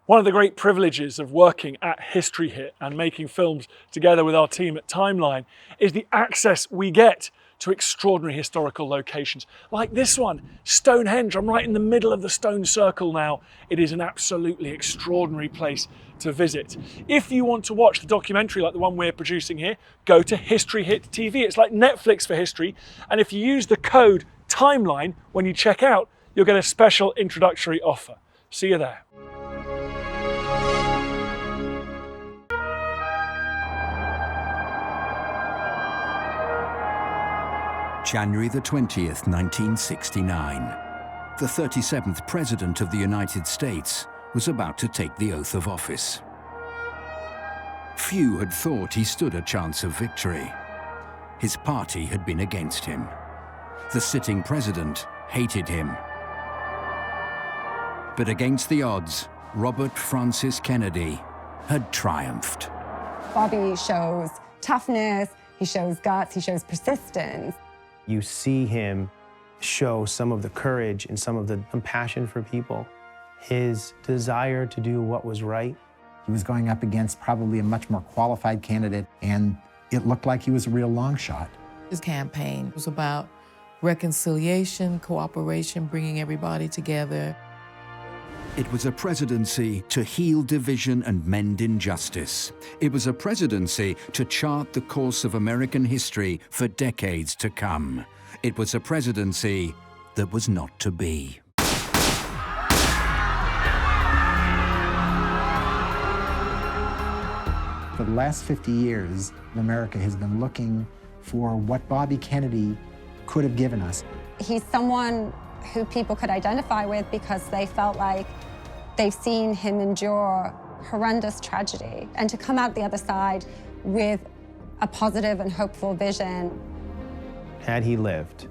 One of the great privileges of working at History Hit and making films together with our team at Timeline is the access we get to extraordinary historical locations. Like this one, Stonehenge. I'm right in the middle of the stone circle now. It is an absolutely extraordinary place to visit. If you want to watch the documentary like the one we're producing here, go to History Hit TV. It's like Netflix for history. And if you use the code TIMELINE when you check out, you'll get a special introductory offer. See you there. January the 20th, 1969. The 37th President of the United States was about to take the oath of office. Few had thought he stood a chance of victory. His party had been against him. The sitting president hated him. But against the odds, Robert Francis Kennedy had triumphed. Bobby shows toughness, he shows guts, he shows persistence. You see him show some of the courage and some of the compassion for people, his desire to do what was right. He was going up against probably a much more qualified candidate, and it looked like he was a real long shot. His campaign was about reconciliation, cooperation, bringing everybody together. It was a presidency to heal division and mend injustice. It was a presidency to chart the course of American history for decades to come. It was a presidency that was not to be. For the last 50 years, America has been looking for what Bobby Kennedy could have given us. He's someone who people could identify with because they felt like they've seen him endure horrendous tragedy. And to come out the other side with a positive and hopeful vision. Had he lived,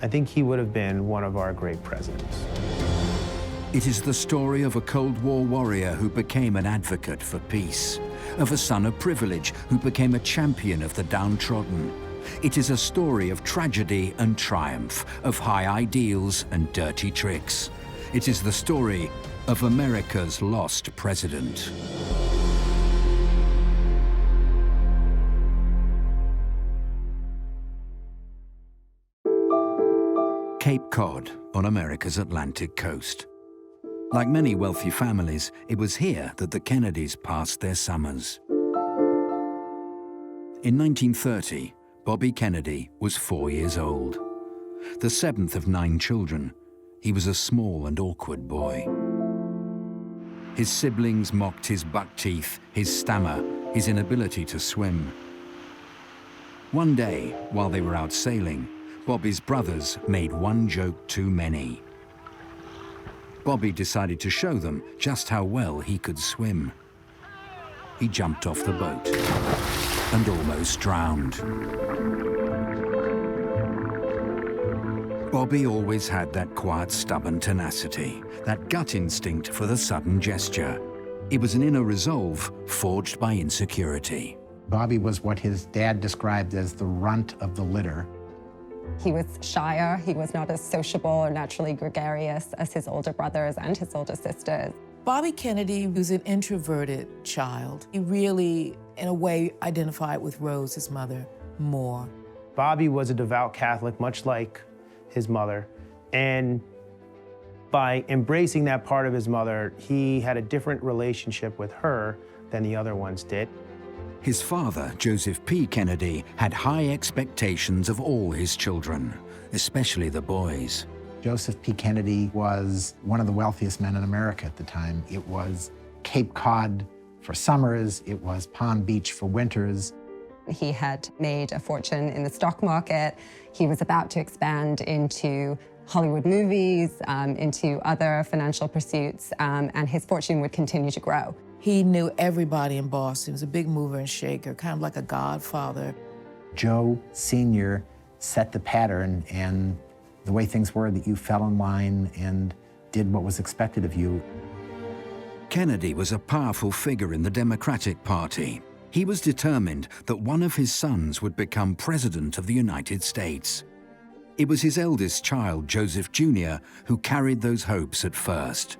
I think he would have been one of our great presidents. It is the story of a Cold War warrior who became an advocate for peace, of a son of privilege who became a champion of the downtrodden. It is a story of tragedy and triumph, of high ideals and dirty tricks. It is the story of America's lost president. Cape Cod on America's Atlantic coast. Like many wealthy families, it was here that the Kennedys passed their summers. In 1930, Bobby Kennedy was 4 years old. The seventh of 9 children, he was a small and awkward boy. His siblings mocked his buck teeth, his stammer, his inability to swim. One day, while they were out sailing, Bobby's brothers made one joke too many. Bobby decided to show them just how well he could swim. He jumped off the boat and almost drowned. Bobby always had that quiet, stubborn tenacity, that gut instinct for the sudden gesture. It was an inner resolve forged by insecurity. Bobby was what his dad described as the runt of the litter. He was shyer, he was not as sociable or naturally gregarious as his older brothers and his older sisters. Bobby Kennedy was an introverted child. He really, in a way, identified with Rose, his mother, more. Bobby was a devout Catholic, much like his mother, and by embracing that part of his mother, he had a different relationship with her than the other ones did. His father, Joseph P. Kennedy, had high expectations of all his children, especially the boys. Joseph P. Kennedy was one of the wealthiest men in America at the time. It was Cape Cod for summers, it was Palm Beach for winters. He had made a fortune in the stock market. He was about to expand into Hollywood movies, into other financial pursuits, and his fortune would continue to grow. He knew everybody in Boston. He was a big mover and shaker, kind of like a godfather. Joe Sr. set the pattern, and the way things were, that you fell in line and did what was expected of you. Kennedy was a powerful figure in the Democratic Party. He was determined that one of his sons would become President of the United States. It was his eldest child, Joseph Jr., who carried those hopes at first.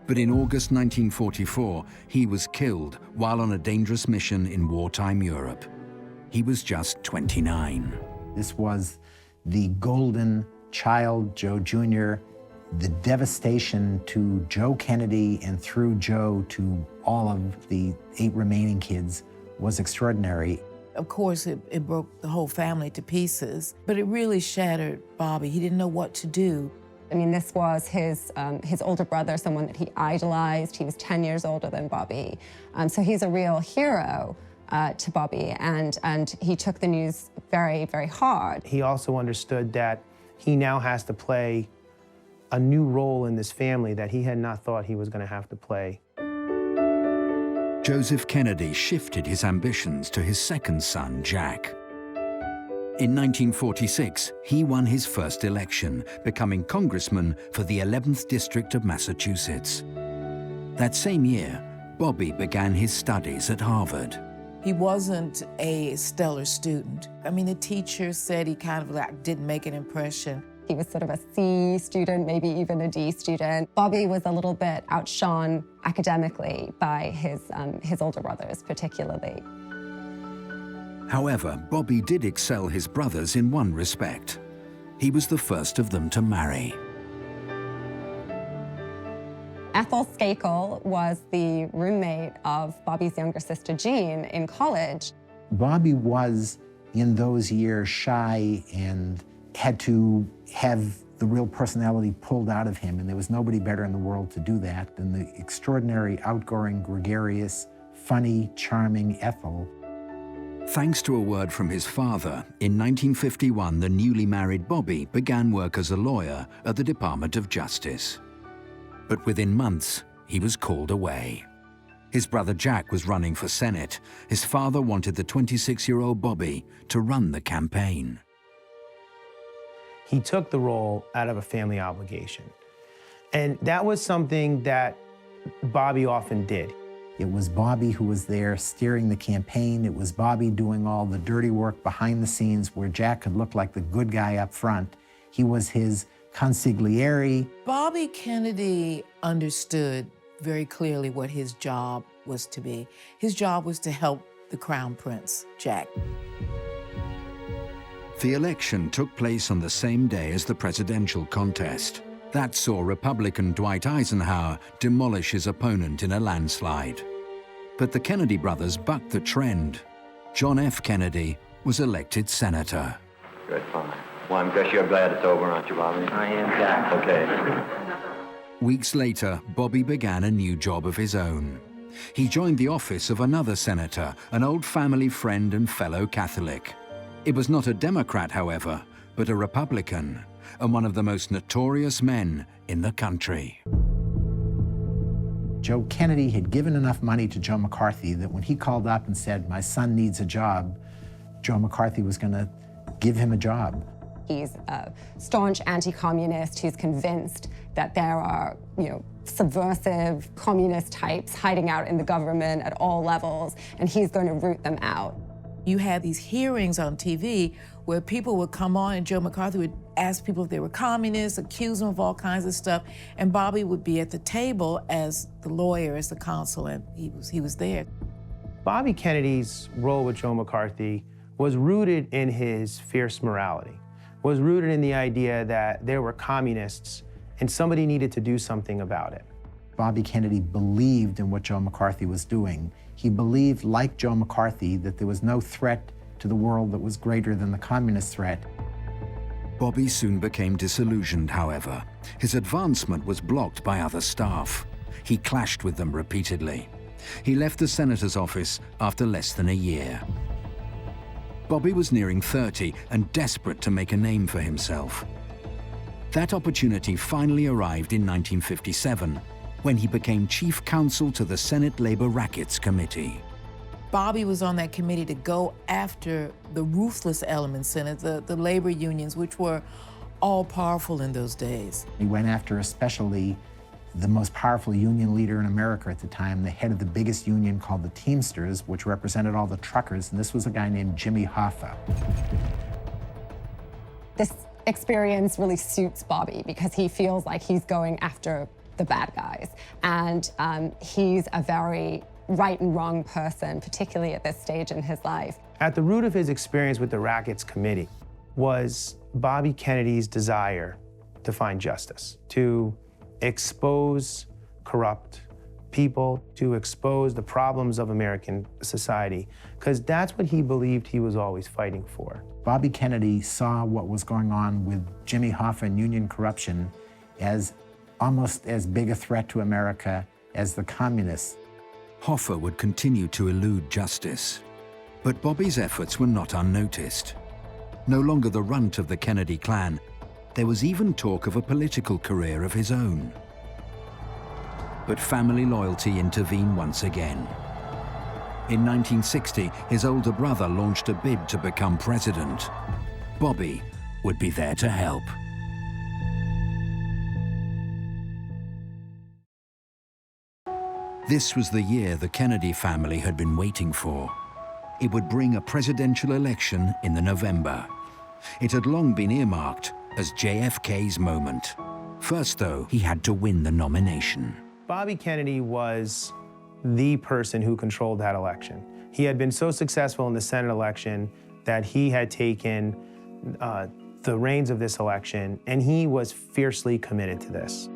But in August 1944, he was killed while on a dangerous mission in wartime Europe. He was just 29. This was the golden child, Joe Jr., the devastation to Joe Kennedy and through Joe to all of the 8 remaining kids was extraordinary. Of course, it broke the whole family to pieces, but it really shattered Bobby. He didn't know what to do. I mean, this was his older brother, someone that he idolized. He was 10 years older than Bobby. So he's a real hero to Bobby, and he took the news very, very hard. He also understood that he now has to play a new role in this family that he had not thought he was going to have to play. Joseph Kennedy shifted his ambitions to his second son, Jack. In 1946, he won his first election, becoming congressman for the 11th District of Massachusetts. That same year, Bobby began his studies at Harvard. He wasn't a stellar student. I mean, the teacher said he kind of like didn't make an impression. He was sort of a C student, maybe even a D student. Bobby was a little bit outshone academically by his older brothers, particularly. However, Bobby did excel his brothers in one respect. He was the first of them to marry. Ethel Skakel was the roommate of Bobby's younger sister, Jean, in college. Bobby was, in those years, shy and had to have the real personality pulled out of him, and there was nobody better in the world to do that than the extraordinary, outgoing, gregarious, funny, charming Ethel. Thanks to a word from his father, in 1951, the newly married Bobby began work as a lawyer at the Department of Justice. But within months, he was called away. His brother Jack was running for Senate. His father wanted the 26-year-old Bobby to run the campaign. He took the role out of a family obligation. And that was something that Bobby often did. It was Bobby who was there steering the campaign. It was Bobby doing all the dirty work behind the scenes where Jack could look like the good guy up front. He was his consigliere. Bobby Kennedy understood very clearly what his job was to be. His job was to help the Crown Prince, Jack. The election took place on the same day as the presidential contest. That saw Republican Dwight Eisenhower demolish his opponent in a landslide. But the Kennedy brothers bucked the trend. John F. Kennedy was elected senator. Good, fine. Well, I guess you're glad it's over, aren't you, Bobby? I am, Jack. Okay. Weeks later, Bobby began a new job of his own. He joined the office of another senator, an old family friend and fellow Catholic. It was not a Democrat, however, but a Republican, and one of the most notorious men in the country. Joe Kennedy had given enough money to Joe McCarthy that when he called up and said, "My son needs a job," Joe McCarthy was going to give him a job. He's a staunch anti-communist who's convinced that there are, subversive communist types hiding out in the government at all levels, and he's going to root them out. You had these hearings on TV where people would come on and Joe McCarthy would ask people if they were communists, accuse them of all kinds of stuff, and Bobby would be at the table as the lawyer, as the counsel, and he was there. Bobby Kennedy's role with Joe McCarthy was rooted in his fierce morality, was rooted in the idea that there were communists and somebody needed to do something about it. Bobby Kennedy believed in what Joe McCarthy was doing. He believed, like Joe McCarthy, that there was no threat to the world that was greater than the communist threat. Bobby soon became disillusioned, however. His advancement was blocked by other staff. He clashed with them repeatedly. He left the senator's office after less than a year. Bobby was nearing 30 and desperate to make a name for himself. That opportunity finally arrived in 1957, when he became chief counsel to the Senate Labor Rackets Committee. Bobby was on that committee to go after the ruthless elements in it, the labor unions, which were all powerful in those days. He went after especially the most powerful union leader in America at the time, the head of the biggest union called the Teamsters, which represented all the truckers, and this was a guy named Jimmy Hoffa. This experience really suits Bobby because he feels like he's going after the bad guys. And he's a very right and wrong person, particularly at this stage in his life. At the root of his experience with the Rackets Committee was Bobby Kennedy's desire to find justice, to expose corrupt people, to expose the problems of American society, because that's what he believed he was always fighting for. Bobby Kennedy saw what was going on with Jimmy Hoffa and union corruption as almost as big a threat to America as the communists. Hoffa would continue to elude justice, but Bobby's efforts were not unnoticed. No longer the runt of the Kennedy clan, there was even talk of a political career of his own. But family loyalty intervened once again. In 1960, his older brother launched a bid to become president. Bobby would be there to help. This was the year the Kennedy family had been waiting for. It would bring a presidential election in the November. It had long been earmarked as JFK's moment. First, though, he had to win the nomination. Bobby Kennedy was the person who controlled that election. He had been so successful in the Senate election that he had taken the reins of this election, and he was fiercely committed to this.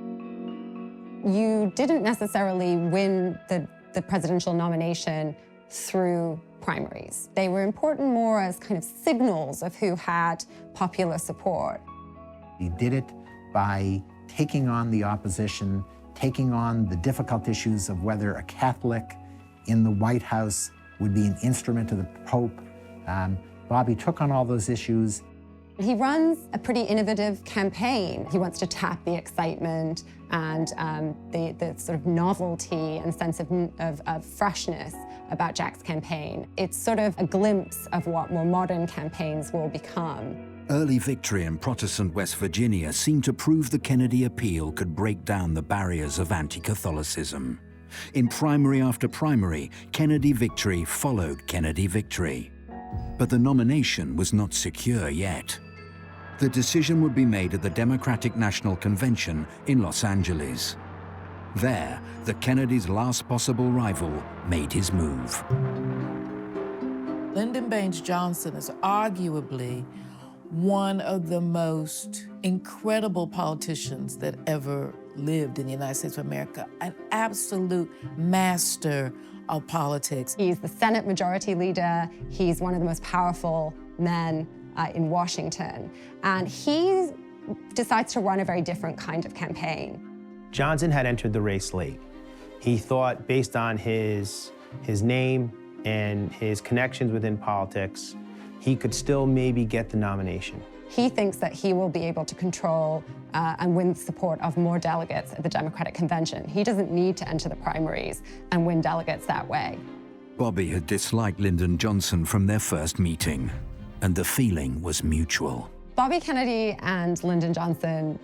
You didn't necessarily win the presidential nomination through primaries. They were important more as kind of signals of who had popular support. He did it by taking on the opposition, taking on the difficult issues of whether a Catholic in the White House would be an instrument of the Pope. Bobby took on all those issues. He runs a pretty innovative campaign. He wants to tap the excitement and the sort of novelty and sense of freshness about Jack's campaign. It's sort of a glimpse of what more modern campaigns will become. Early victory in Protestant West Virginia seemed to prove the Kennedy appeal could break down the barriers of anti-Catholicism. In primary after primary, Kennedy victory followed Kennedy victory. But the nomination was not secure yet. The decision would be made at the Democratic National Convention in Los Angeles. There, the Kennedys' last possible rival made his move. Lyndon Baines Johnson is arguably one of the most incredible politicians that ever lived in the United States of America, an absolute master of politics. He's the Senate Majority Leader. He's one of the most powerful men in Washington. And he decides to run a very different kind of campaign. Johnson had entered the race late. He thought, based on his name and his connections within politics, he could still maybe get the nomination. He thinks that he will be able to control and win support of more delegates at the Democratic Convention. He doesn't need to enter the primaries and win delegates that way. Bobby had disliked Lyndon Johnson from their first meeting, and the feeling was mutual. Bobby Kennedy and Lyndon Johnson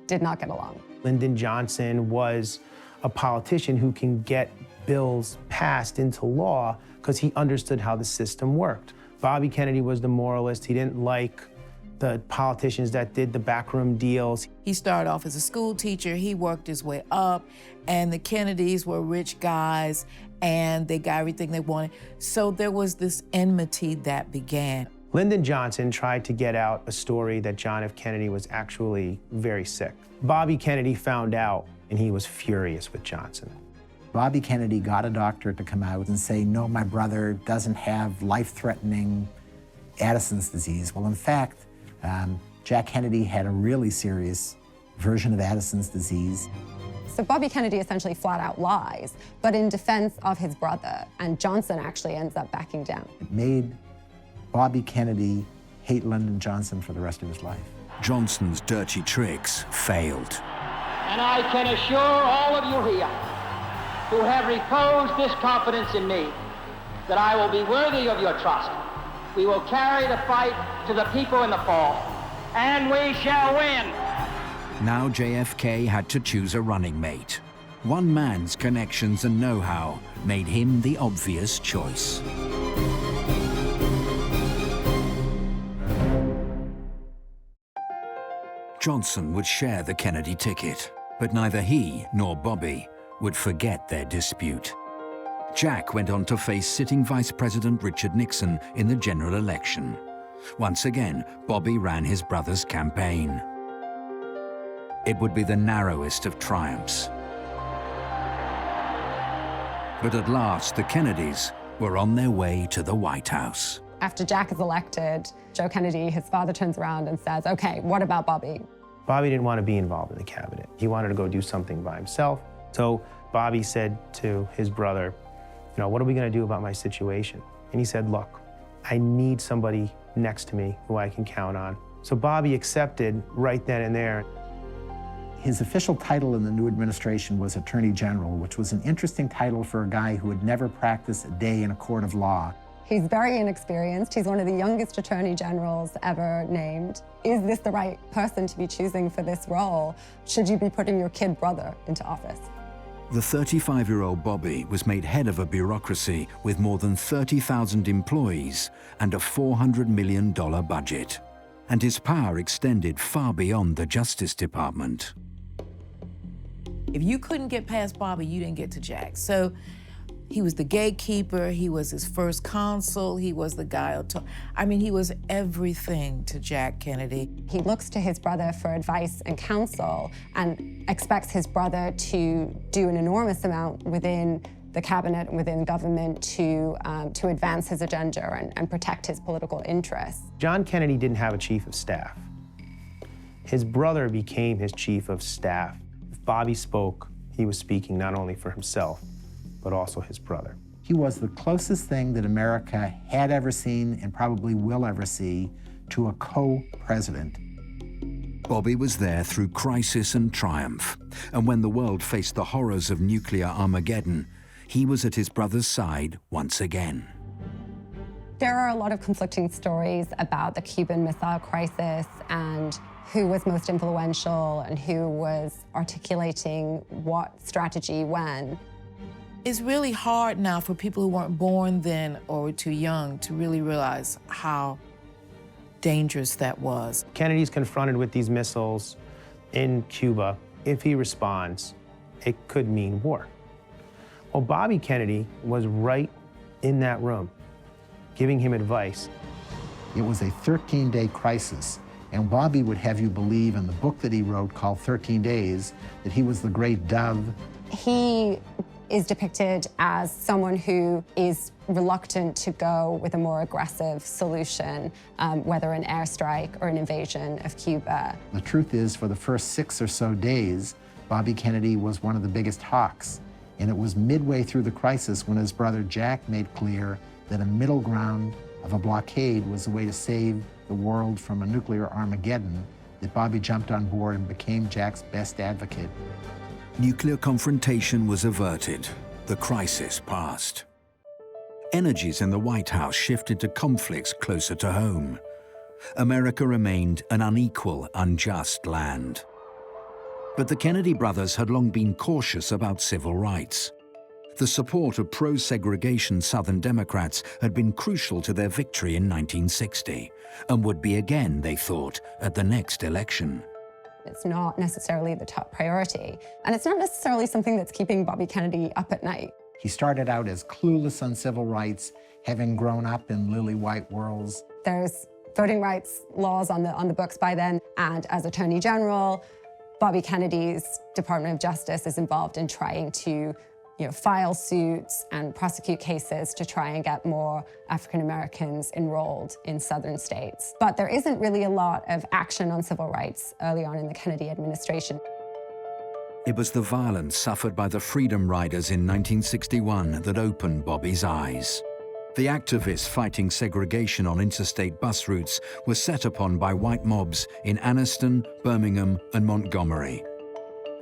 did not get along. Lyndon Johnson was a politician who can get bills passed into law because he understood how the system worked. Bobby Kennedy was the moralist. He didn't like the politicians that did the backroom deals. He started off as a school teacher, he worked his way up, and the Kennedys were rich guys, and they got everything they wanted. So there was this enmity that began. Lyndon Johnson tried to get out a story that John F. Kennedy was actually very sick. Bobby Kennedy found out, and he was furious with Johnson. Bobby Kennedy got a doctor to come out and say, no, my brother doesn't have life-threatening Addison's disease. Well, in fact, Jack Kennedy had a really serious version of Addison's disease. So Bobby Kennedy essentially flat out lies, but in defense of his brother, and Johnson actually ends up backing down. It made Bobby Kennedy hate Lyndon Johnson for the rest of his life. Johnson's dirty tricks failed. And I can assure all of you here who have reposed this confidence in me that I will be worthy of your trust. We will carry the fight to the people in the fall, and we shall win. Now JFK had to choose a running mate. One man's connections and know-how made him the obvious choice. Johnson would share the Kennedy ticket. But neither he nor Bobby would forget their dispute. Jack went on to face sitting Vice President Richard Nixon in the general election. Once again, Bobby ran his brother's campaign. It would be the narrowest of triumphs. But at last, the Kennedys were on their way to the White House. After Jack is elected, Joe Kennedy, his father, turns around and says, okay, what about Bobby? Bobby didn't want to be involved in the cabinet. He wanted to go do something by himself. So Bobby said to his brother, you know, what are we going to do about my situation? And he said, look, I need somebody next to me who I can count on. So Bobby accepted right then and there. His official title in the new administration was Attorney General, which was an interesting title for a guy who had never practiced a day in a court of law. He's very inexperienced. He's one of the youngest attorney generals ever named. Is this the right person to be choosing for this role? Should you be putting your kid brother into office? The 35-year-old Bobby was made head of a bureaucracy with more than 30,000 employees and a $400 million budget. And his power extended far beyond the Justice Department. If you couldn't get past Bobby, you didn't get to Jack. So he was the gatekeeper, he was his first consul, he was the guy, I mean, he was everything to Jack Kennedy. He looks to his brother for advice and counsel and expects his brother to do an enormous amount within the cabinet and within government to advance his agenda and protect his political interests. John Kennedy didn't have a chief of staff. His brother became his chief of staff. If Bobby spoke, he was speaking not only for himself, but also his brother. He was the closest thing that America had ever seen and probably will ever see to a co-president. Bobby was there through crisis and triumph, and when the world faced the horrors of nuclear Armageddon, he was at his brother's side once again. There are a lot of conflicting stories about the Cuban Missile Crisis and who was most influential and who was articulating what strategy when. It's really hard now for people who weren't born then or were too young to really realize how dangerous that was. Kennedy's confronted with these missiles in Cuba. If he responds, it could mean war. Well, Bobby Kennedy was right in that room, giving him advice. It was a 13-day crisis, and Bobby would have you believe in the book that he wrote called 13 Days that he was the great dove. He is depicted as someone who is reluctant to go with a more aggressive solution, whether an airstrike or an invasion of Cuba. The truth is, for the first 6 or so days, Bobby Kennedy was one of the biggest hawks. And it was midway through the crisis when his brother Jack made clear that a middle ground of a blockade was the way to save the world from a nuclear Armageddon that Bobby jumped on board and became Jack's best advocate. Nuclear confrontation was averted. The crisis passed. Energies in the White House shifted to conflicts closer to home. America remained an unequal, unjust land. But the Kennedy brothers had long been cautious about civil rights. The support of pro-segregation Southern Democrats had been crucial to their victory in 1960, and would be again, they thought, at the next election. It's not necessarily the top priority, and it's not necessarily something that's keeping Bobby Kennedy up at night. He started out as clueless on civil rights, having grown up in lily-white worlds. There's voting rights laws on the books by then, and as Attorney General, Bobby Kennedy's Department of Justice is involved in trying to file suits and prosecute cases to try and get more African Americans enrolled in Southern states. But there isn't really a lot of action on civil rights early on in the Kennedy administration. It was the violence suffered by the Freedom Riders in 1961 that opened Bobby's eyes. The activists fighting segregation on interstate bus routes were set upon by white mobs in Anniston, Birmingham, and Montgomery.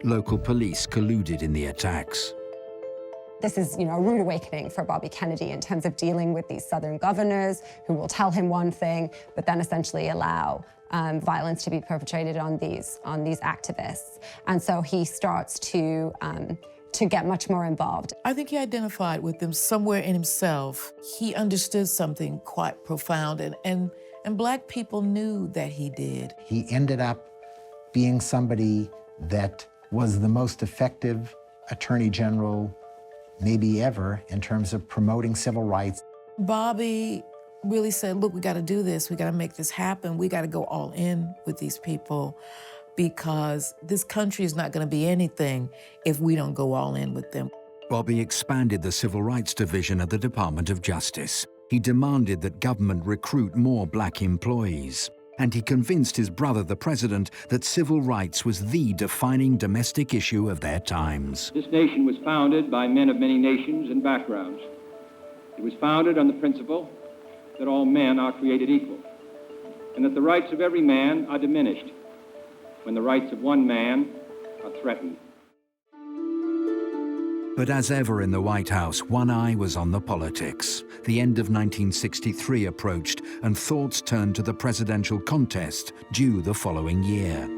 Local police colluded in the attacks. This is, a rude awakening for Bobby Kennedy in terms of dealing with these Southern governors who will tell him one thing, but then essentially allow violence to be perpetrated on these activists. And so he starts to get much more involved. I think he identified with them somewhere in himself. He understood something quite profound, and Black people knew that he did. He ended up being somebody that was the most effective attorney general maybe ever in terms of promoting civil rights. Bobby really said, look, we got to do this. We got to make this happen. We got to go all in with these people because this country is not going to be anything if we don't go all in with them. Bobby expanded the Civil Rights Division at the Department of Justice. He demanded that government recruit more black employees. And he convinced his brother, the president, that civil rights was the defining domestic issue of their times. This nation was founded by men of many nations and backgrounds. It was founded on the principle that all men are created equal, and that the rights of every man are diminished when the rights of one man are threatened. But as ever in the White House, one eye was on the politics. The end of 1963 approached, and thoughts turned to the presidential contest due the following year.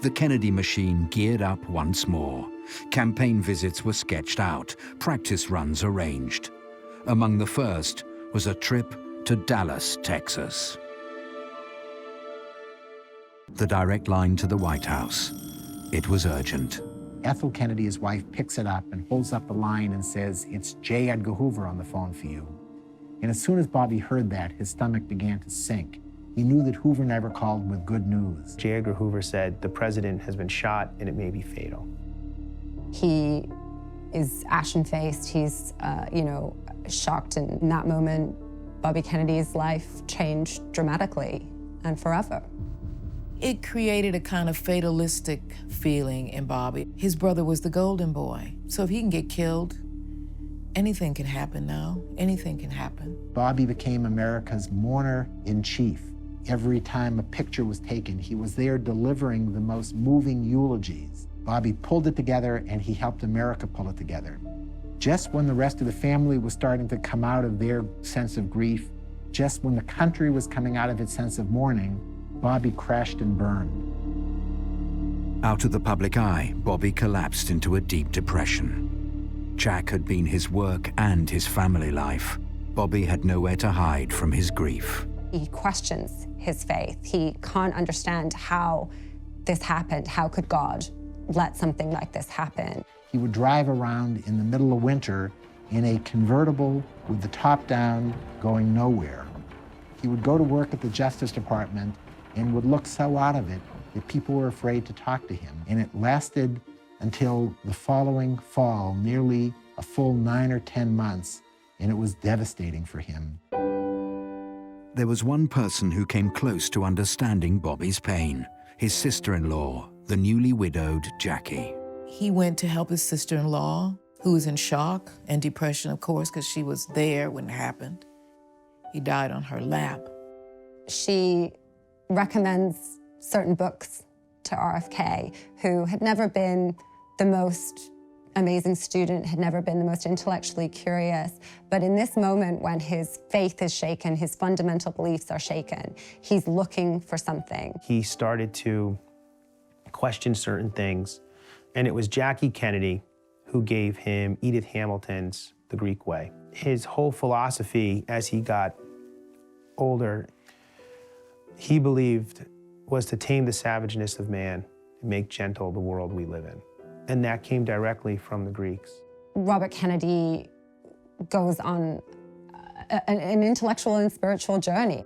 The Kennedy machine geared up once more. Campaign visits were sketched out, practice runs arranged. Among the first was a trip to Dallas, Texas. The direct line to the White House. It was urgent. Ethel Kennedy, his wife, picks it up and holds up the line and says, "It's J. Edgar Hoover on the phone for you." And as soon as Bobby heard that, his stomach began to sink. He knew that Hoover never called with good news. J. Edgar Hoover said, the president has been shot and it may be fatal. He is ashen-faced. He's, shocked. And in that moment, Bobby Kennedy's life changed dramatically and forever. It created a kind of fatalistic feeling in Bobby. His brother was the golden boy. So if he can get killed, anything can happen now. Anything can happen. Bobby became America's mourner-in-chief. Every time a picture was taken, he was there delivering the most moving eulogies. Bobby pulled it together, and he helped America pull it together. Just when the rest of the family was starting to come out of their sense of grief, just when the country was coming out of its sense of mourning, Bobby crashed and burned. Out of the public eye, Bobby collapsed into a deep depression. Jack had been his work and his family life. Bobby had nowhere to hide from his grief. He questions his faith. He can't understand how this happened. How could God let something like this happen? He would drive around in the middle of winter in a convertible with the top down, going nowhere. He would go to work at the Justice Department and would look so out of it that people were afraid to talk to him. And it lasted until the following fall, nearly a full 9 or 10 months, and it was devastating for him. There was one person who came close to understanding Bobby's pain, his sister-in-law, the newly widowed Jackie. He went to help his sister-in-law, who was in shock and depression, of course, because she was there when it happened. He died on her lap. She recommends certain books to RFK, who had never been the most amazing student, had never been the most intellectually curious. But in this moment when his faith is shaken, his fundamental beliefs are shaken, he's looking for something. He started to question certain things, and it was Jackie Kennedy who gave him Edith Hamilton's The Greek Way. His whole philosophy as he got older, he believed, was to tame the savageness of man and make gentle the world we live in. And that came directly from the Greeks. Robert Kennedy goes on an intellectual and spiritual journey.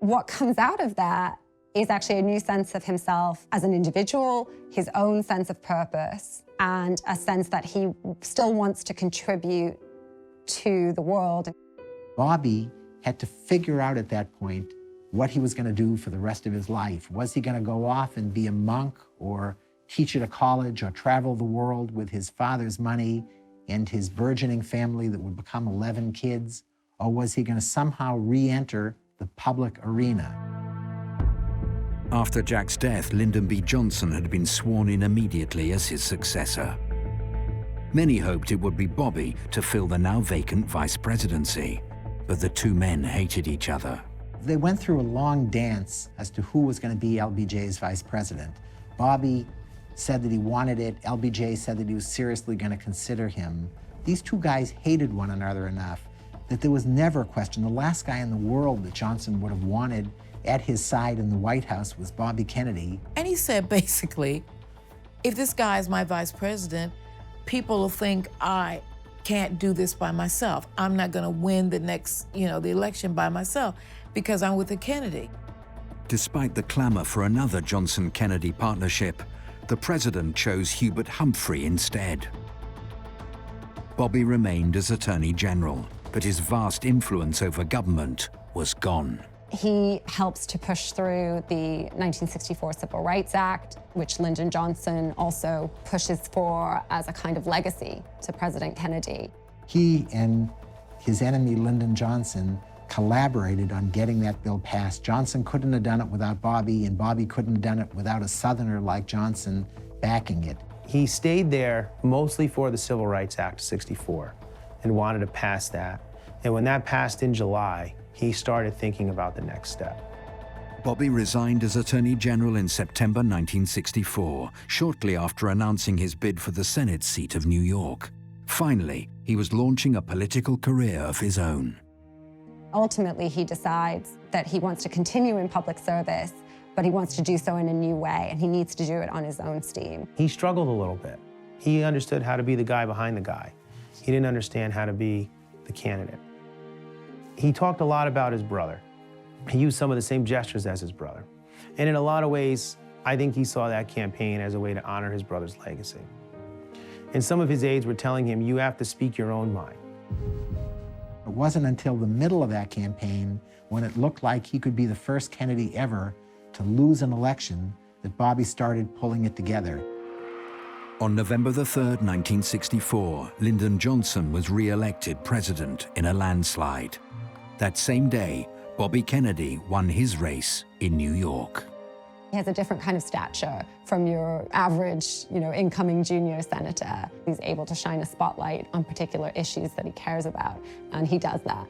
What comes out of that is actually a new sense of himself as an individual, his own sense of purpose, and a sense that he still wants to contribute to the world. Bobby had to figure out at that point what he was going to do for the rest of his life. Was he going to go off and be a monk or teach at a college or travel the world with his father's money and his burgeoning family that would become 11 kids? Or was he going to somehow re-enter the public arena? After Jack's death, Lyndon B. Johnson had been sworn in immediately as his successor. Many hoped it would be Bobby to fill the now vacant vice presidency, but the two men hated each other. They went through a long dance as to who was going to be LBJ's vice president. Bobby said that he wanted it. LBJ said that he was seriously going to consider him. These two guys hated one another enough that there was never a question. The last guy in the world that Johnson would have wanted at his side in the White House was Bobby Kennedy. And he said, basically, if this guy is my vice president, people will think I can't do this by myself. I'm not gonna win the next, the election by myself because I'm with a Kennedy. Despite the clamor for another Johnson-Kennedy partnership, the president chose Hubert Humphrey instead. Bobby remained as Attorney General, but his vast influence over government was gone. He helps to push through the 1964 Civil Rights Act, which Lyndon Johnson also pushes for as a kind of legacy to President Kennedy. He and his enemy, Lyndon Johnson, collaborated on getting that bill passed. Johnson couldn't have done it without Bobby, and Bobby couldn't have done it without a Southerner like Johnson backing it. He stayed there mostly for the Civil Rights Act of '64 and wanted to pass that. And when that passed in July, he started thinking about the next step. Bobby resigned as Attorney General in September 1964, shortly after announcing his bid for the Senate seat of New York. Finally, he was launching a political career of his own. Ultimately, he decides that he wants to continue in public service, but he wants to do so in a new way, and he needs to do it on his own steam. He struggled a little bit. He understood how to be the guy behind the guy. He didn't understand how to be the candidate. He talked a lot about his brother. He used some of the same gestures as his brother. And in a lot of ways, I think he saw that campaign as a way to honor his brother's legacy. And some of his aides were telling him, you have to speak your own mind. It wasn't until the middle of that campaign, when it looked like he could be the first Kennedy ever to lose an election, that Bobby started pulling it together. On November 3rd, 1964, Lyndon Johnson was re-elected president in a landslide. That same day, Bobby Kennedy won his race in New York. He has a different kind of stature from your average, incoming junior senator. He's able to shine a spotlight on particular issues that he cares about, and he does that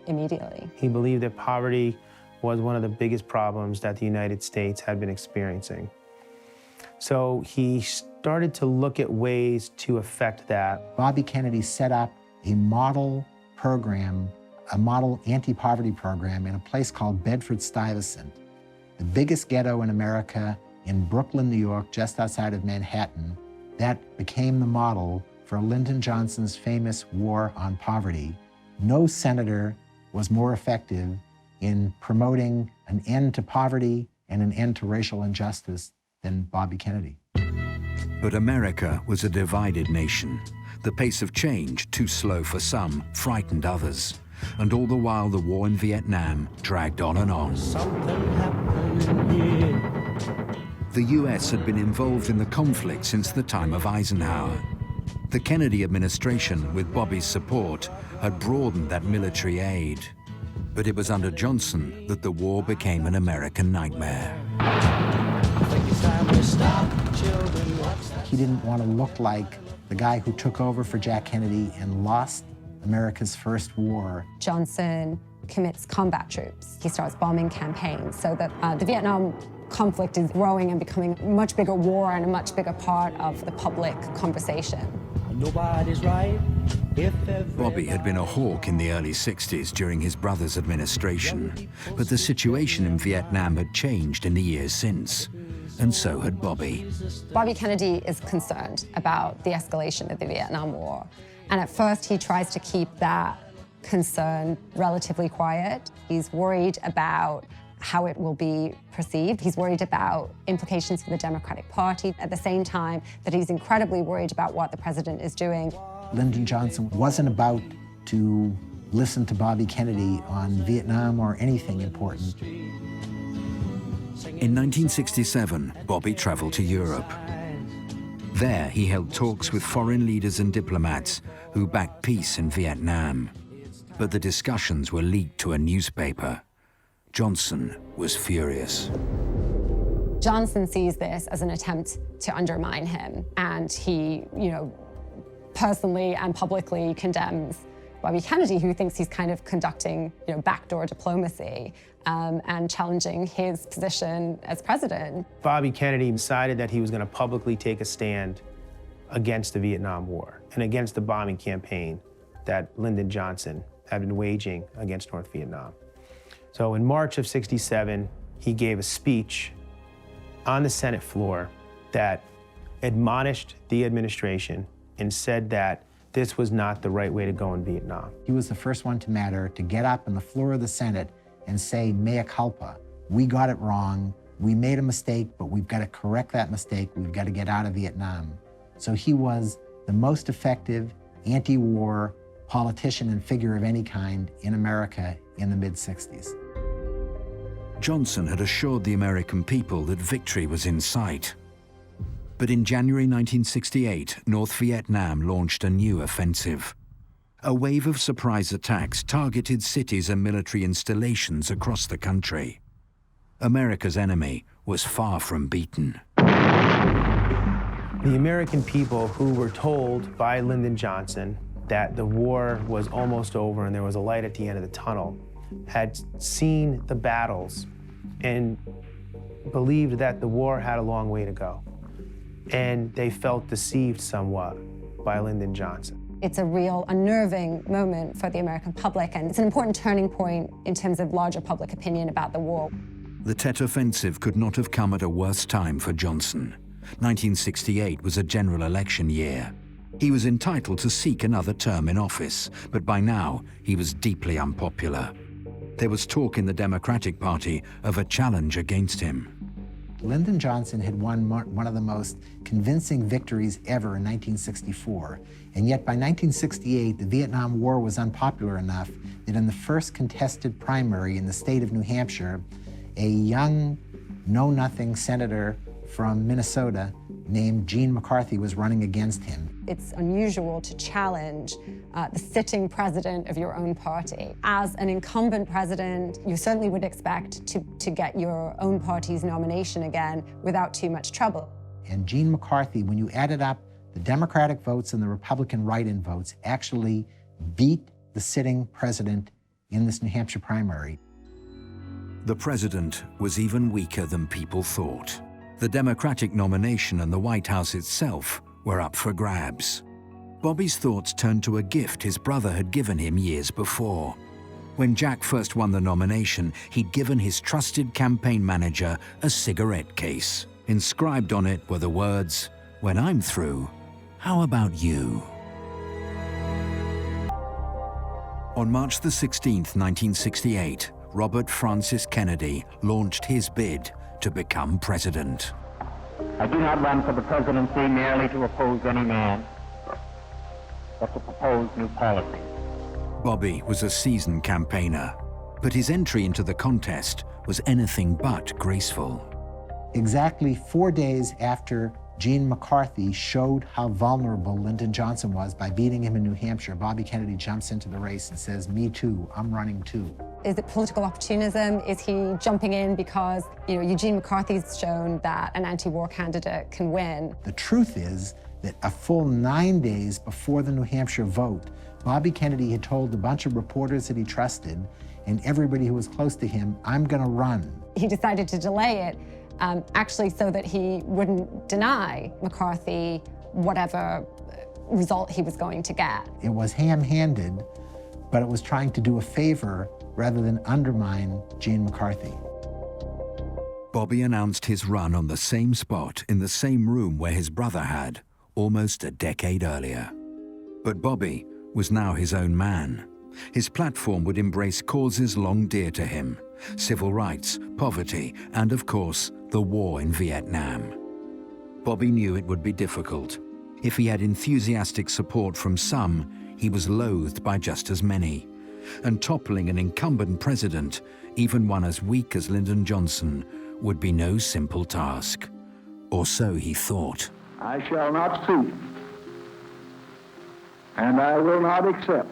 immediately. He believed that poverty was one of the biggest problems that the United States had been experiencing. So he started to look at ways to affect that. Bobby Kennedy set up a model program, a model anti-poverty program in a place called Bedford-Stuyvesant, the biggest ghetto in America in Brooklyn, New York, just outside of Manhattan. That became the model for Lyndon Johnson's famous war on poverty. No senator was more effective in promoting an end to poverty and an end to racial injustice than Bobby Kennedy. But America was a divided nation. The pace of change, too slow for some, frightened others. And all the while, the war in Vietnam dragged on and on. The US had been involved in the conflict since the time of Eisenhower. The Kennedy administration, with Bobby's support, had broadened that military aid. But it was under Johnson that the war became an American nightmare. He didn't want to look like the guy who took over for Jack Kennedy and lost America's first war. Johnson commits combat troops. He starts bombing campaigns so that the Vietnam conflict is growing and becoming a much bigger war and a much bigger part of the public conversation. Nobody's right. Bobby had been a hawk in the early 60s during his brother's administration, but the situation in Vietnam had changed in the years since, and so had Bobby. Bobby Kennedy is concerned about the escalation of the Vietnam War, and at first he tries to keep that concern relatively quiet. He's worried about how it will be perceived. He's worried about implications for the Democratic Party, at the same time that he's incredibly worried about what the president is doing. Lyndon Johnson wasn't about to listen to Bobby Kennedy on Vietnam or anything important. In 1967, Bobby traveled to Europe. There, he held talks with foreign leaders and diplomats who backed peace in Vietnam. But the discussions were leaked to a newspaper. Johnson was furious. Johnson sees this as an attempt to undermine him, and he, personally and publicly condemns Bobby Kennedy, who thinks he's kind of conducting, backdoor diplomacy and challenging his position as president. Bobby Kennedy decided that he was going to publicly take a stand against the Vietnam War and against the bombing campaign that Lyndon Johnson had been waging against North Vietnam. So in March of '67, he gave a speech on the Senate floor that admonished the administration and said that this was not the right way to go in Vietnam. He was the first one to matter to get up on the floor of the Senate and say, mea culpa, we got it wrong, we made a mistake, but we've got to correct that mistake, we've got to get out of Vietnam. So he was the most effective anti-war politician and figure of any kind in America in the mid-60s. Johnson had assured the American people that victory was in sight. But in January 1968, North Vietnam launched a new offensive. A wave of surprise attacks targeted cities and military installations across the country. America's enemy was far from beaten. The American people who were told by Lyndon Johnson that the war was almost over and there was a light at the end of the tunnel had seen the battles and believed that the war had a long way to go. And they felt deceived somewhat by Lyndon Johnson. It's a real unnerving moment for the American public, and it's an important turning point in terms of larger public opinion about the war. The Tet Offensive could not have come at a worse time for Johnson. 1968 was a general election year. He was entitled to seek another term in office, but by now he was deeply unpopular. There was talk in the Democratic Party of a challenge against him. Lyndon Johnson had won one of the most convincing victories ever in 1964, and yet by 1968, the Vietnam War was unpopular enough that in the first contested primary in the state of New Hampshire, a young, know-nothing senator from Minnesota named Gene McCarthy was running against him. It's unusual to challenge the sitting president of your own party. As an incumbent president, you certainly would expect to get your own party's nomination again without too much trouble. And Gene McCarthy, when you added up the Democratic votes and the Republican write-in votes, actually beat the sitting president in this New Hampshire primary. The president was even weaker than people thought. The Democratic nomination and the White House itself were up for grabs. Bobby's thoughts turned to a gift his brother had given him years before. When Jack first won the nomination, he'd given his trusted campaign manager a cigarette case. Inscribed on it were the words, "When I'm through, how about you?" On March the 16th, 1968, Robert Francis Kennedy launched his bid to become president. I do not run for the presidency merely to oppose any man, but to propose new policy. Bobby was a seasoned campaigner, but his entry into the contest was anything but graceful. Exactly 4 days after Gene McCarthy showed how vulnerable Lyndon Johnson was by beating him in New Hampshire, Bobby Kennedy jumps into the race and says, "Me too, I'm running too." Is it political opportunism? Is he jumping in because, Eugene McCarthy's shown that an anti-war candidate can win? The truth is that a full 9 days before the New Hampshire vote, Bobby Kennedy had told a bunch of reporters that he trusted and everybody who was close to him, "I'm gonna run." He decided to delay it, actually so that he wouldn't deny McCarthy whatever result he was going to get. It was ham-handed, but it was trying to do a favor rather than undermine Gene McCarthy. Bobby announced his run on the same spot in the same room where his brother had, almost a decade earlier. But Bobby was now his own man. His platform would embrace causes long dear to him: civil rights, poverty, and of course, the war in Vietnam. Bobby knew it would be difficult. If he had enthusiastic support from some, he was loathed by just as many. And toppling an incumbent president, even one as weak as Lyndon Johnson, would be no simple task. Or so he thought. I shall not stoop, and I will not accept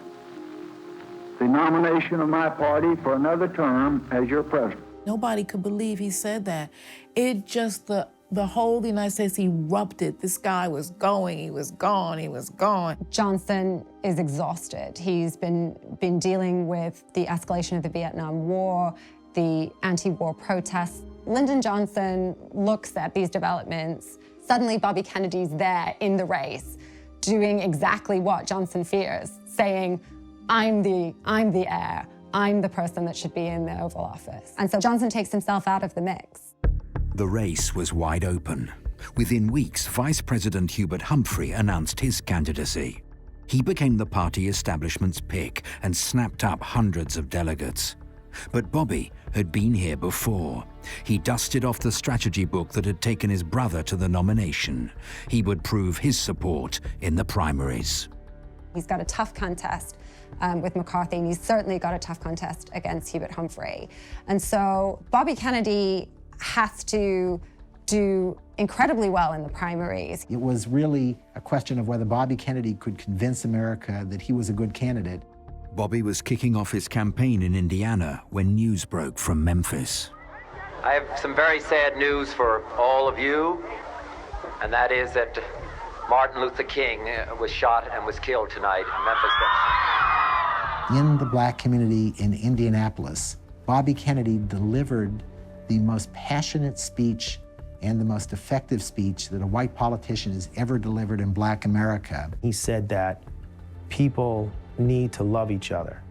the nomination of my party for another term as your president. Nobody could believe he said that. It just, the whole United States erupted. This guy was going, he was gone, he was gone. Johnson is exhausted. He's been dealing with the escalation of the Vietnam War, the anti-war protests. Lyndon Johnson looks at these developments. Suddenly Bobby Kennedy's there in the race, doing exactly what Johnson fears, saying, I'm the heir. I'm the person that should be in the Oval Office. And so Johnson takes himself out of the mix. The race was wide open. Within weeks, Vice President Hubert Humphrey announced his candidacy. He became the party establishment's pick and snapped up hundreds of delegates. But Bobby had been here before. He dusted off the strategy book that had taken his brother to the nomination. He would prove his support in the primaries. He's got a tough contest with McCarthy, and he's certainly got a tough contest against Hubert Humphrey. And so Bobby Kennedy has to do incredibly well in the primaries. It was really a question of whether Bobby Kennedy could convince America that he was a good candidate. Bobby was kicking off his campaign in Indiana when news broke from Memphis. I have some very sad news for all of you, and that is that Martin Luther King was shot and was killed tonight in Memphis. In the black community in Indianapolis, Bobby Kennedy delivered the most passionate speech and the most effective speech that a white politician has ever delivered in black America. He said that people need to love each other,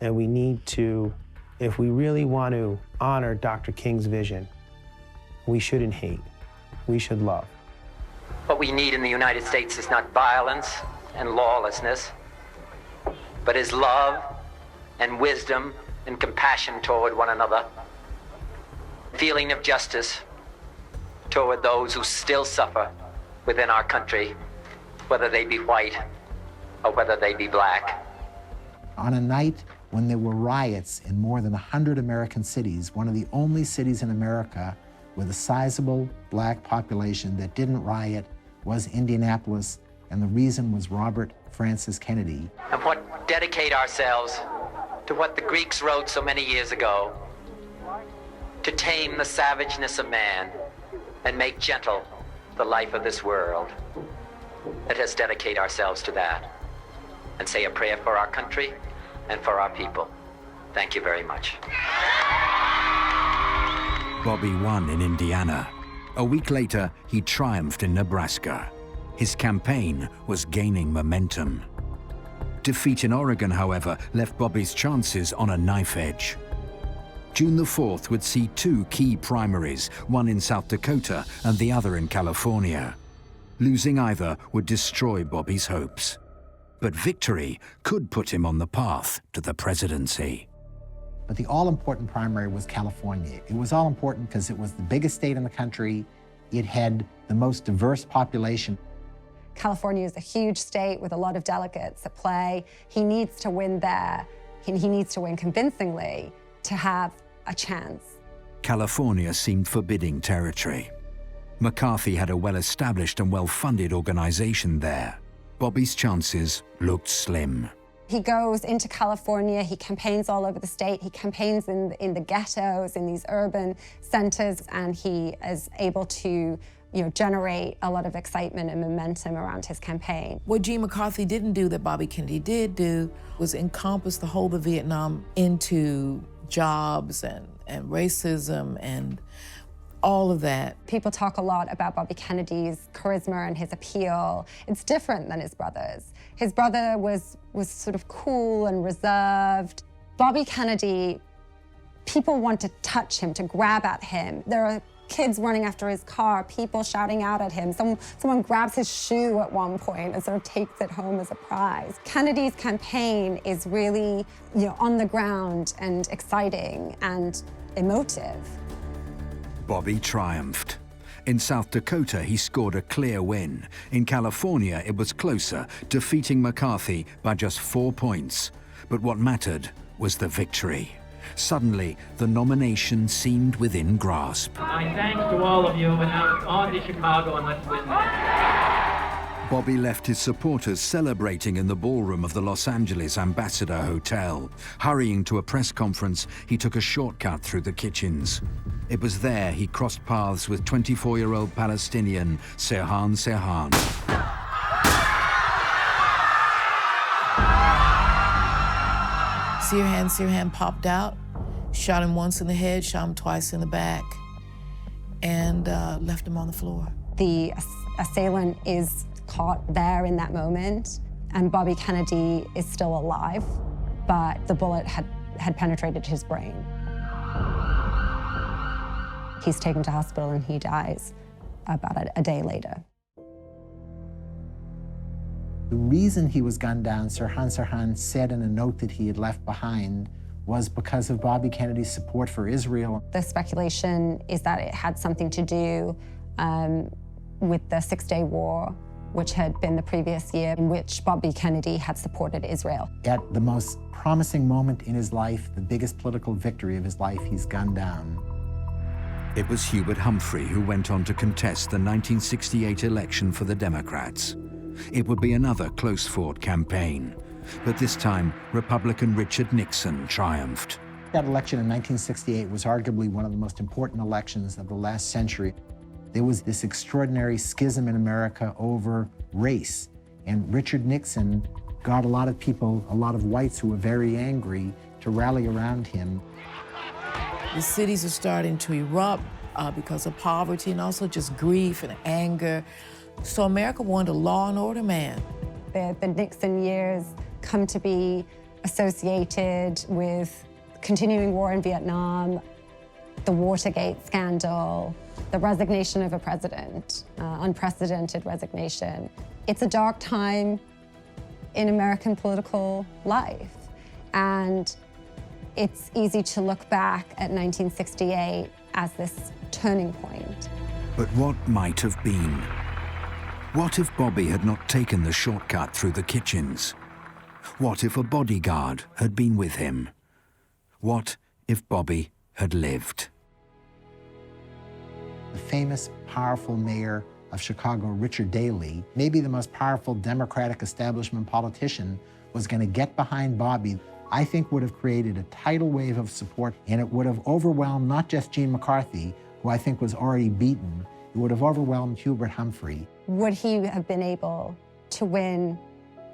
and we need to, if we really want to honor Dr. King's vision, we shouldn't hate, we should love. What we need in the United States is not violence and lawlessness, but is love and wisdom and compassion toward one another. Feeling of justice toward those who still suffer within our country, whether they be white or whether they be black. On a night when there were riots in more than 100 American cities, one of the only cities in America with a sizable black population that didn't riot was Indianapolis, and the reason was Robert Francis Kennedy. And what dedicate ourselves to what the Greeks wrote so many years ago, to tame the savageness of man and make gentle the life of this world. Let us dedicate ourselves to that and say a prayer for our country and for our people. Thank you very much. Bobby won in Indiana. A week later, he triumphed in Nebraska. His campaign was gaining momentum. Defeat in Oregon, however, left Bobby's chances on a knife edge. June the 4th would see two key primaries, one in South Dakota and the other in California. Losing either would destroy Bobby's hopes. But victory could put him on the path to the presidency. But the all-important primary was California. It was all important because it was the biggest state in the country. It had the most diverse population. California is a huge state with a lot of delegates at play. He needs to win there. He needs to win convincingly to have a chance. California seemed forbidding territory. McCarthy had a well-established and well-funded organization there. Bobby's chances looked slim. He goes into California, he campaigns all over the state, he campaigns in the ghettos, in these urban centers, and he is able to generate a lot of excitement and momentum around his campaign. What Gene McCarthy didn't do that Bobby Kennedy did do was encompass the whole of Vietnam into jobs and racism and all of that. People talk a lot about Bobby Kennedy's charisma and his appeal. It's different than his brother's. His brother was sort of cool and reserved. Bobby Kennedy, people want to touch him, to grab at him. There are kids running after his car, people shouting out at him. Someone grabs his shoe at one point and sort of takes it home as a prize. Kennedy's campaign is really, on the ground and exciting and emotive. Bobby triumphed. In South Dakota, he scored a clear win. In California, it was closer, defeating McCarthy by just 4 points. But what mattered was the victory. Suddenly, the nomination seemed within grasp. My thanks to all of you, and now on to Chicago and let's win this. Bobby left his supporters celebrating in the ballroom of the Los Angeles Ambassador Hotel. Hurrying to a press conference, he took a shortcut through the kitchens. It was there he crossed paths with 24-year-old Palestinian Sirhan Sirhan. Sirhan popped out, shot him once in the head, shot him twice in the back, and left him on the floor. The assailant is caught there in that moment, and Bobby Kennedy is still alive, but the bullet had penetrated his brain. He's taken to hospital and he dies. about a day later. The reason he was gunned down, Sirhan Sirhan said in a note that he had left behind, was because of Bobby Kennedy's support for Israel. The speculation is that it had something to do with the Six-Day War, which had been the previous year in which Bobby Kennedy had supported Israel. At the most promising moment in his life, the biggest political victory of his life, he's gunned down. It was Hubert Humphrey who went on to contest the 1968 election for the Democrats. It would be another close-fought campaign, but this time Republican Richard Nixon triumphed. That election in 1968 was arguably one of the most important elections of the last century. There was this extraordinary schism in America over race, and Richard Nixon got a lot of people, a lot of whites who were very angry, to rally around him. The cities are starting to erupt because of poverty and also just grief and anger. So America wanted a law and order man. The Nixon years come to be associated with continuing war in Vietnam, the Watergate scandal, the resignation of a president, unprecedented resignation. It's a dark time in American political life, and it's easy to look back at 1968 as this turning point. But what might have been? What if Bobby had not taken the shortcut through the kitchens? What if a bodyguard had been with him? What if Bobby had lived? The famous, powerful mayor of Chicago, Richard Daley, maybe the most powerful Democratic establishment politician, was going to get behind Bobby. I think would have created a tidal wave of support, and it would have overwhelmed not just Gene McCarthy, who I think was already beaten, it would have overwhelmed Hubert Humphrey. Would he have been able to win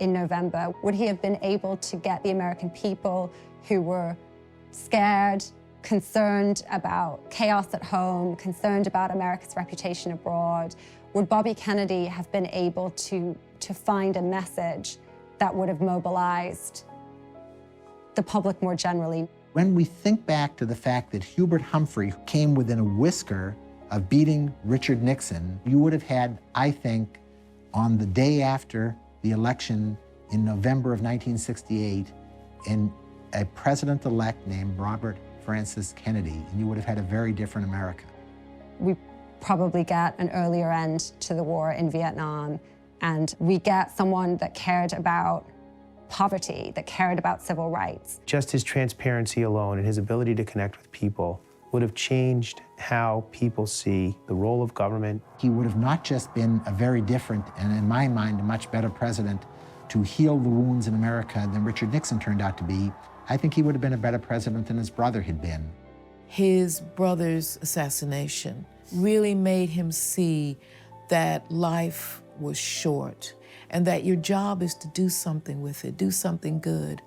in November? Would he have been able to get the American people who were scared, concerned about chaos at home, concerned about America's reputation abroad? Would Bobby Kennedy have been able to find a message that would have mobilized the public more generally? When we think back to the fact that Hubert Humphrey came within a whisker of beating Richard Nixon, you would have had, I think, on the day after the election in November of 1968, a president-elect named Robert Francis Kennedy, and you would have had a very different America. We probably get an earlier end to the war in Vietnam, and we get someone that cared about poverty, that cared about civil rights. Just his transparency alone and his ability to connect with people would have changed how people see the role of government. He would have not just been a very different, and in my mind, a much better president to heal the wounds in America than Richard Nixon turned out to be. I think he would have been a better president than his brother had been. His brother's assassination really made him see that life was short and that your job is to do something with it, do something good,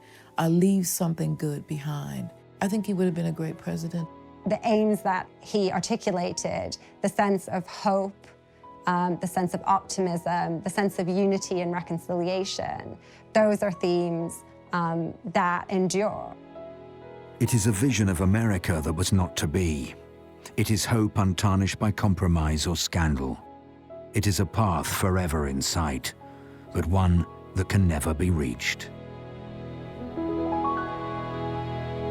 leave something good behind. I think he would have been a great president. The aims that he articulated, the sense of hope, the sense of optimism, the sense of unity and reconciliation, those are themes that endure. It is a vision of America that was not to be. It is hope untarnished by compromise or scandal. It is a path forever in sight, but one that can never be reached.